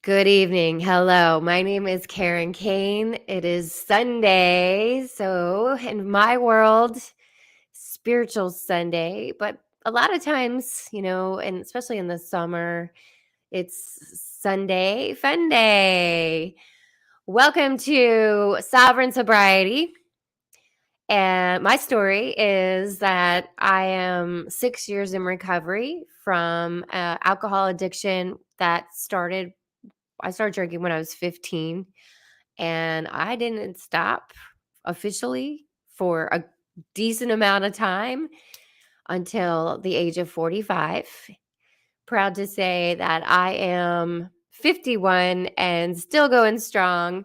Good evening. Hello. My name is Karen Kane. It is Sunday. So, in my world, spiritual Sunday, but a lot of times, and especially in the summer, it's Sunday Fun Day. Welcome to Sovereign Sobriety. And my story is that I am 6 years in recovery from alcohol addiction that I started drinking when I was 15, and I didn't stop officially for a decent amount of time until the age of 45. Proud to say that I am 51 and still going strong,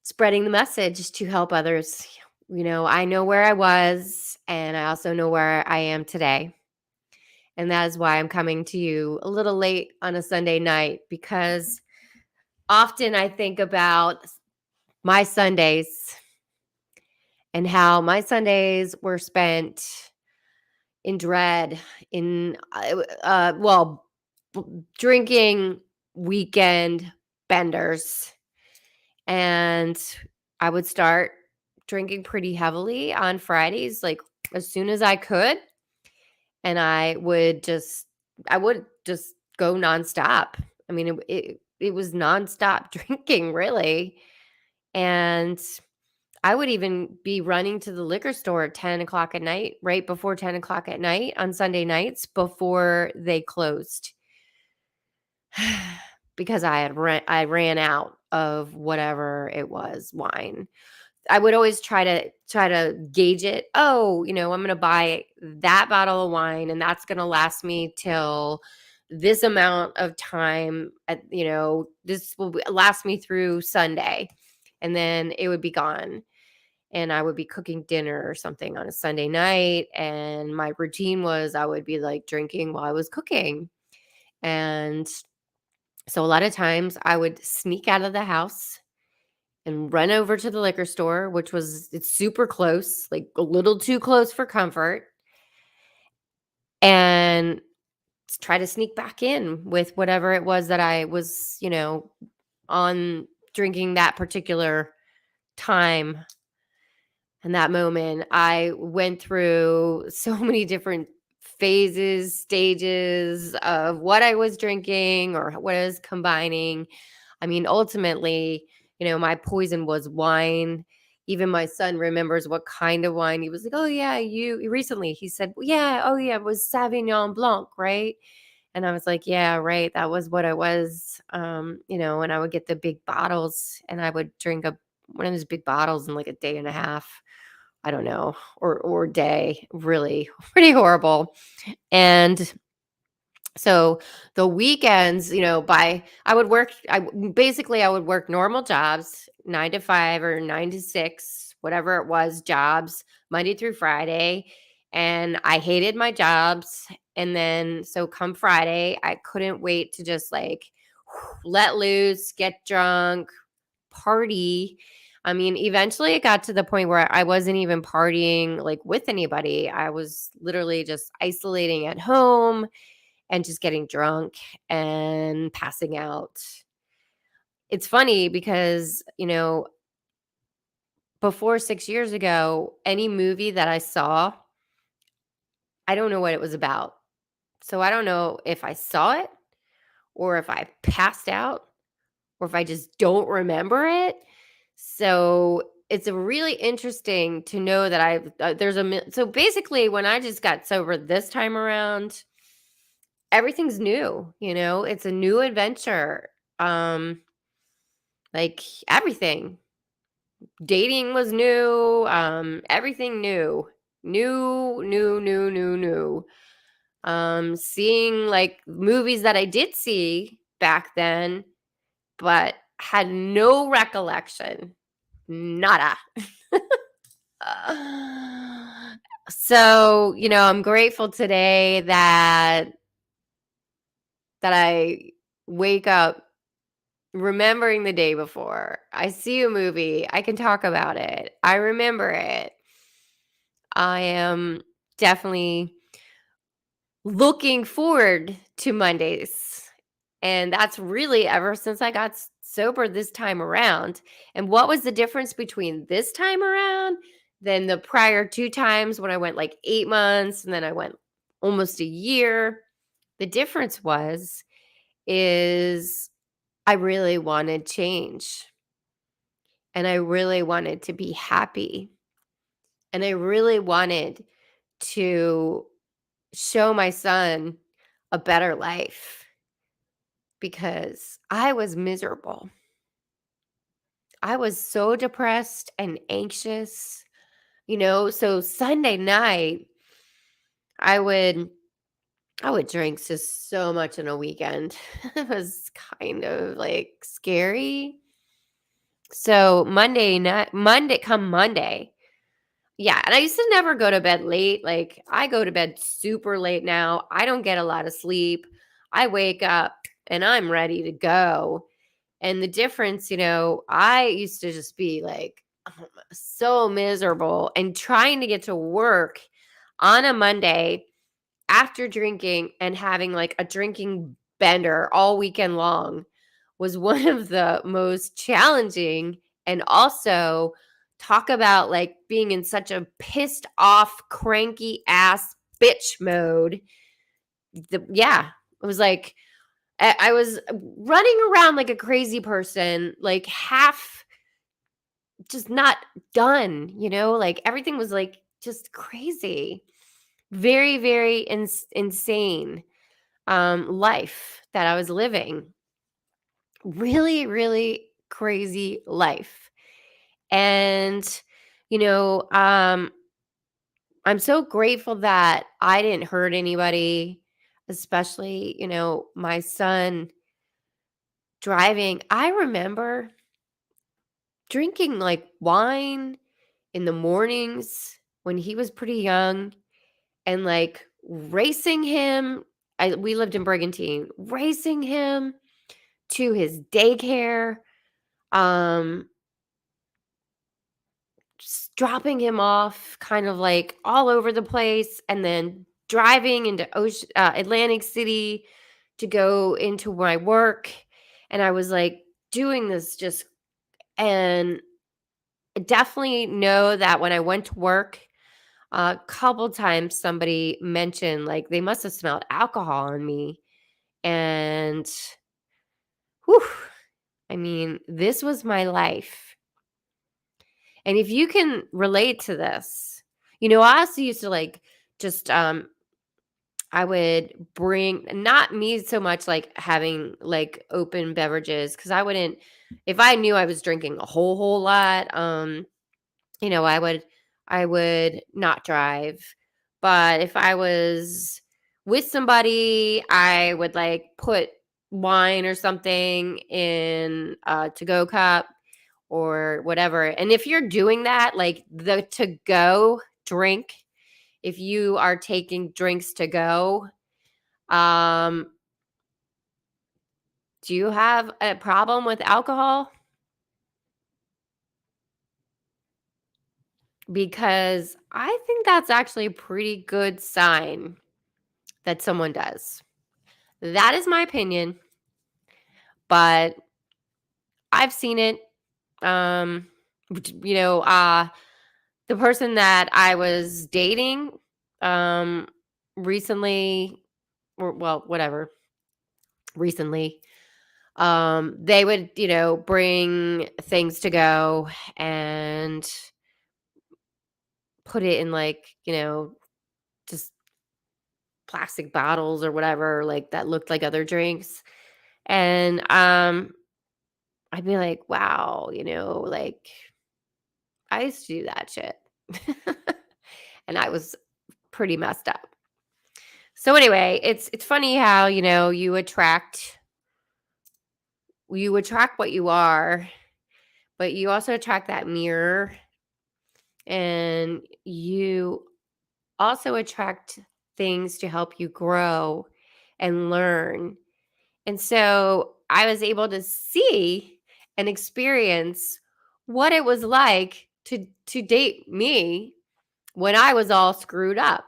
spreading the message to help others. I know where I was, and I also know where I am today. And that is why I'm coming to you a little late on a Sunday night, because often I think about my Sundays and how my Sundays were spent in dread, in drinking weekend benders. And I would start drinking pretty heavily on Fridays, like as soon as I could. And I would just go nonstop. I mean, it was nonstop drinking, really. And I would even be running to the liquor store at 10 o'clock at night, right before 10 o'clock at night on Sunday nights before they closed, because I ran out of whatever it was, wine. I would always try to gauge it. Oh, I'm going to buy that bottle of wine, and that's going to last me till this amount of time. This will last me through Sunday, and then it would be gone. And I would be cooking dinner or something on a Sunday night, and my routine was I would be like drinking while I was cooking. And so a lot of times I would sneak out of the house and run over to the liquor store, it's super close, like a little too close for comfort, and try to sneak back in with whatever it was that I was, on drinking that particular time. And that moment, I went through so many different phases, stages of what I was drinking or what I was combining. I mean, ultimately, my poison was wine. Even my son remembers what kind of wine. He was like, "Oh yeah, recently." He said, "Well, yeah, oh yeah, it was Sauvignon Blanc, right?" And I was like, "Yeah, right. That was what it was." And I would get the big bottles, and I would drink one of those big bottles in like a day and a half. I don't know, or day. Really, pretty horrible. And so the weekends, I would work normal jobs, 9 to 5 or 9 to 6, whatever it was, jobs, Monday through Friday. And I hated my jobs. And then, so come Friday, I couldn't wait to just like let loose, get drunk, party. I mean, eventually it got to the point where I wasn't even partying like with anybody. I was literally just isolating at home and just getting drunk and passing out. It's funny because, before 6 years ago, any movie that I saw, I don't know what it was about. So I don't know if I saw it or if I passed out or if I just don't remember it. So it's a really interesting to know that so basically when I just got sober this time around, everything's new, it's a new adventure. Like everything. Dating was new, everything new. New, new, new, new, new. Seeing like movies that I did see back then, but had no recollection. Nada. So, I'm grateful today that I wake up remembering the day before. I see a movie, I can talk about it. I remember it. I am definitely looking forward to Mondays And that's really ever since I got sober this time around. And what was the difference between this time around than the prior two times when I went like 8 months and then I went almost a year? The difference is I really wanted change and I really wanted to be happy and I really wanted to show my son a better life because I was miserable. I was so depressed and anxious, so Sunday night I would I would drink just so much on a weekend. It was kind of like scary. So come Monday. Yeah, and I used to never go to bed late. Like I go to bed super late now. I don't get a lot of sleep. I wake up and I'm ready to go. And the difference, I used to just be like so miserable and trying to get to work on a Monday after drinking and having like a drinking bender all weekend long was one of the most challenging. And also talk about like being in such a pissed off, cranky ass bitch mode. Yeah, it was like I was running around like a crazy person, like half just not done, like everything was like just crazy. Very, very insane life that I was living. Really, really crazy life. And, you know, um, I'm so grateful that I didn't hurt anybody, especially, my son driving. I remember drinking like wine in the mornings when he was pretty young and like racing him. We lived in Brigantine, racing him to his daycare, um, just dropping him off kind of like all over the place, and then driving into Atlantic City to go into my work. And I was like doing this just, and I definitely know that when I went to work, a couple times somebody mentioned like they must have smelled alcohol on me. And whew, I mean, this was my life. And if you can relate to this, I also used to like just I would bring, not me so much like having like open beverages, because I wouldn't, if I knew I was drinking a whole lot, I would not drive. But if I was with somebody, I would like put wine or something in a to-go cup or whatever. And if you're doing that, like the to-go drink, if you are taking drinks to go, um, do you have a problem with alcohol? Because I think that's actually a pretty good sign that someone does. That is my opinion, but I've seen it. Um, you know, uh, the person that I was dating, um, recently, or well, whatever, recently, they would, bring things to go and put it in like, just plastic bottles or whatever, like that looked like other drinks. And I'd be like, wow, like I used to do that shit. And I was pretty messed up. So anyway, it's funny how, you attract what you are, but you also attract that mirror, and you also attract things to help you grow and learn. And so I was able to see and experience what it was like to date me when I was all screwed up.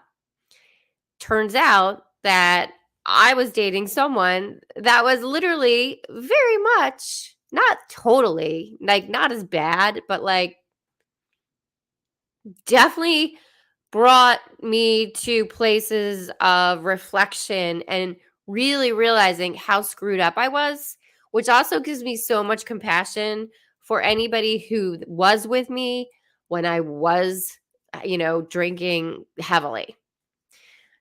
Turns out that I was dating someone that was literally very much, not totally, like not as bad, but like definitely brought me to places of reflection and really realizing how screwed up I was, which also gives me so much compassion for anybody who was with me when I was, drinking heavily.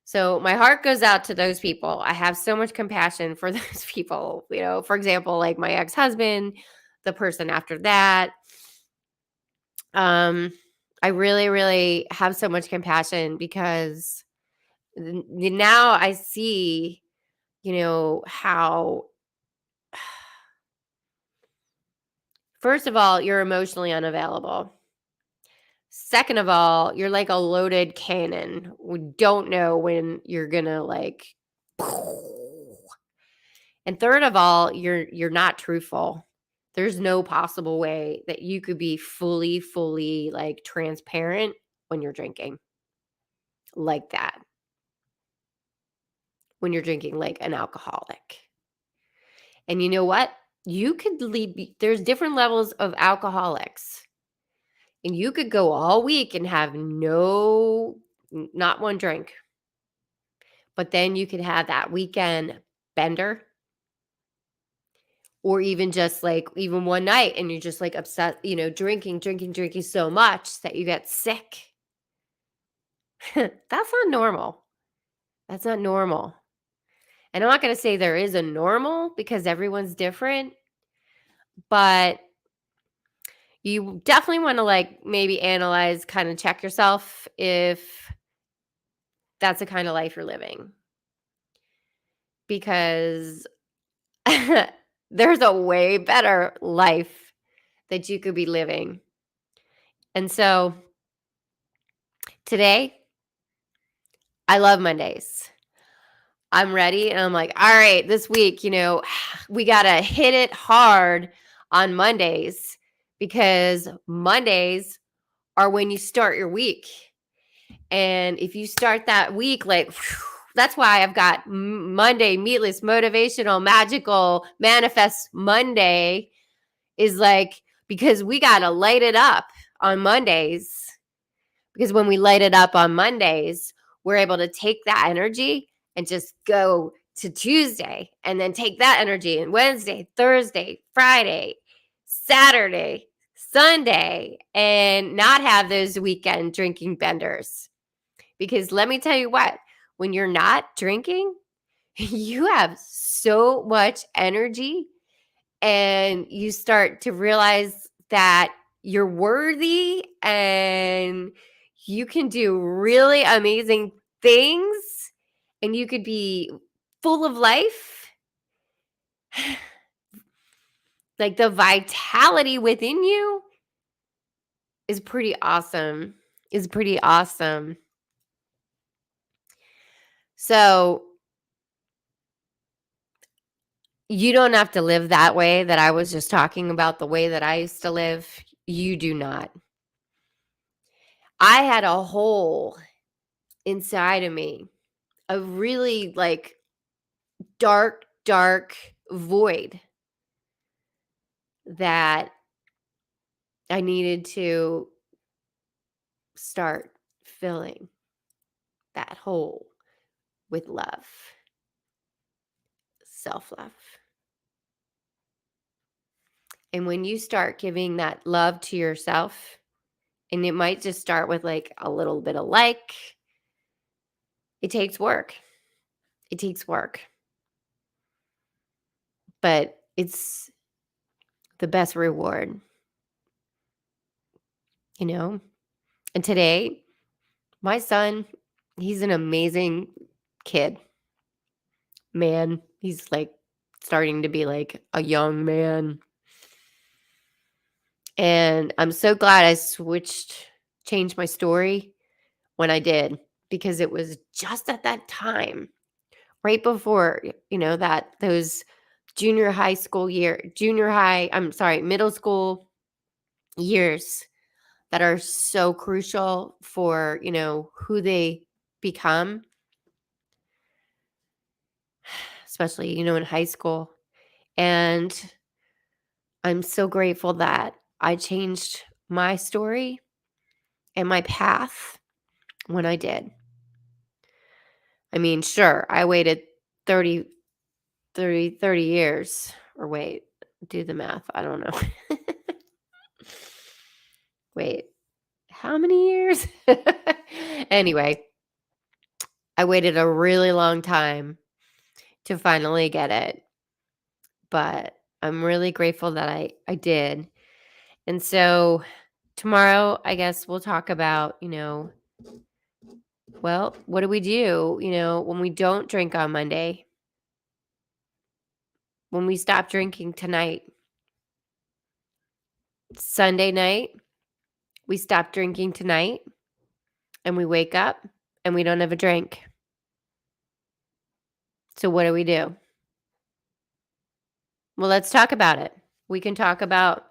So my heart goes out to those people. I have so much compassion for those people. For example, like my ex-husband, the person after that. Um, I really, really have so much compassion because now I see, how, first of all, you're emotionally unavailable. Second of all, you're like a loaded cannon. We don't know when you're gonna like. And third of all, you're not truthful. There's no possible way that you could be fully like transparent when you're drinking like that. When you're drinking like an alcoholic. And you know what? You could there's different levels of alcoholics. And you could go all week and have not one drink. But then you could have that weekend bender, or even just like even one night and you're just like upset, drinking so much that you get sick. That's not normal. That's not normal. And I'm not going to say there is a normal because everyone's different, but you definitely want to like maybe analyze, kind of check yourself if that's the kind of life you're living. Because there's a way better life that you could be living. And so today, I love Mondays. I'm ready and I'm like, all right, this week, we got to hit it hard on Mondays because Mondays are when you start your week. And if you start that week, like, that's why I've got Monday, meatless, motivational, magical, manifest Monday is like, because we got to light it up on Mondays. Because when we light it up on Mondays, we're able to take that energy and just go to Tuesday and then take that energy and Wednesday, Thursday, Friday, Saturday, Sunday, and not have those weekend drinking benders. Because let me tell you what, when you're not drinking, you have so much energy and you start to realize that you're worthy and you can do really amazing things and you could be full of life. Like the vitality within you is pretty awesome. Is pretty awesome. So you don't have to live that way that I was just talking about, the way that I used to live. You do not. I had a hole inside of me, a really like dark void that I needed to start filling that hole with love, self-love. And when you start giving that love to yourself, and it might just start with like a little bit of like, it takes work. It takes work. But it's the best reward, And today, my son, he's an amazing kid. Man, he's like starting to be like a young man. And I'm so glad I changed my story when I did, because it was just at that time, right before, those middle school years that are so crucial for, who they become. especially, in high school. And I'm so grateful that I changed my story and my path when I did. I mean, sure, I waited 30 years. Or wait, do the math. I don't know. Wait, how many years? Anyway, I waited a really long time to finally get it. But I'm really grateful that I did. And so tomorrow, I guess we'll talk about, well, what do we do, when we don't drink on Monday? When we stop drinking tonight? Sunday night, we stop drinking tonight and we wake up and we don't have a drink. So what do we do? Well, let's talk about it. We can talk about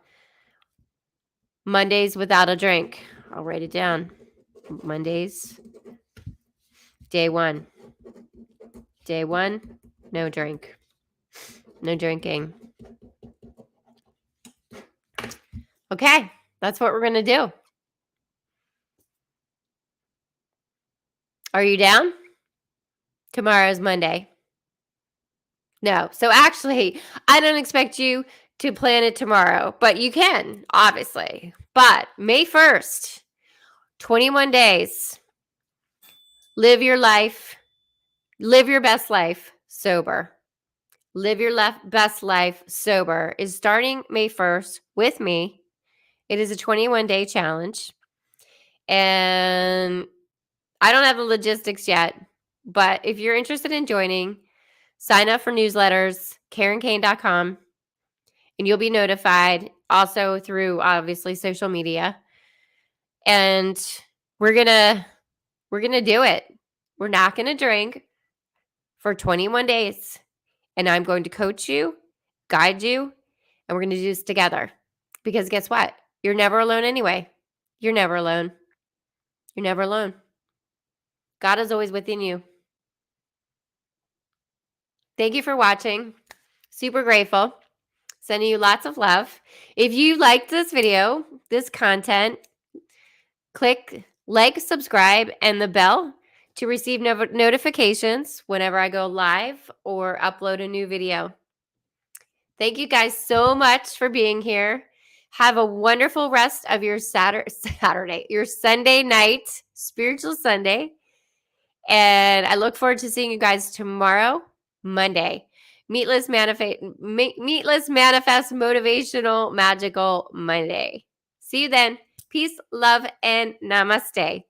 Mondays without a drink. I'll write it down. Mondays, day 1. Day 1, no drink. No drinking. Okay, that's what we're going to do. Are you down? Tomorrow's Monday. No. So actually, I don't expect you to plan it tomorrow, but you can, obviously. But May 1st, 21 days. Live your life. Live your best life sober. Live your best life sober is starting May 1st with me. It is a 21-day challenge. And I don't have the logistics yet, but if you're interested in joining, sign up for newsletters, KarenKane.com, and you'll be notified also through obviously social media. And we're going to do it. We're not going to drink for 21 days. And I'm going to coach you, guide you, and we're going to do this together. Because guess what? You're never alone anyway. You're never alone. You're never alone. God is always within you. Thank you for watching. Super grateful. Sending you lots of love. If you liked this video, this content, click like, subscribe, and the bell to receive notifications whenever I go live or upload a new video. Thank you guys so much for being here. Have a wonderful rest of your Saturday, your Sunday night, spiritual Sunday. And I look forward to seeing you guys tomorrow, Monday. Meatless Manifest Motivational Magical Monday. See you then. Peace, love, and namaste.